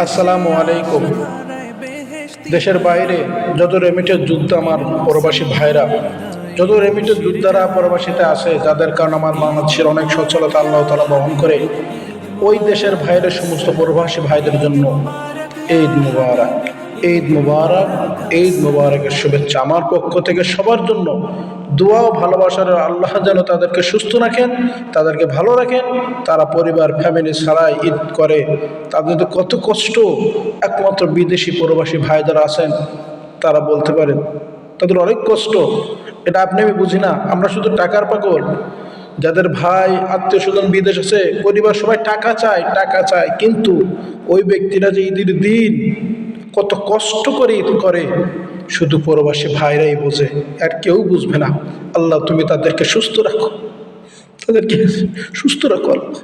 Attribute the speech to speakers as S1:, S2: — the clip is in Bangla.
S1: আসসালামু আলাইকুম। দেশের বাইরে যত রেমিটেড যোদ্ধা আমার প্রবাসী ভাইরা, যত রেমিটেড যোদ্ধারা প্রবাসীতে আসে, যাদের কারণে আমার বাংলাদেশের অনেক সচ্ছলতা আল্লাহ তাআলা বহন করে, ওই দেশের ভাইদের সমস্ত প্রবাসী ভাইদের জন্য ঈদ মুবারক, ঈদ মুবারক, ঈদ মুবারকের শুভেচ্ছা আমার পক্ষ থেকে সবার জন্য। দোয়া ও ভালোবাসার আল্লাহ যেন তাদেরকে সুস্থ রাখেন, তাদেরকে ভালো রাখেন। তারা পরিবার ফ্যামিলি ছাড়াই ঈদ করে, তাদের তো কত কষ্ট। একমাত্র বিদেশি প্রবাসী ভাই যারা আছেন তারা বলতে পারেন, তাদের অনেক কষ্ট। এটা আপনি আমি বুঝি না, আমরা শুধু টাকার পাগল। যাদের ভাই আত্মীয় স্বজন বিদেশ আছে, পরিবার সবাই টাকা চায়, টাকা চায়, কিন্তু ওই ব্যক্তিরা যে ঈদের দিন কত কষ্ট করে ঈদ করে, শুধু প্রবাসী ভাইরাই বোঝে, আর কেউ বুঝবে না। আল্লাহ তুমি তাদেরকে সুস্থ রাখো, তাদেরকে সুস্থ রাখো আল্লাহ।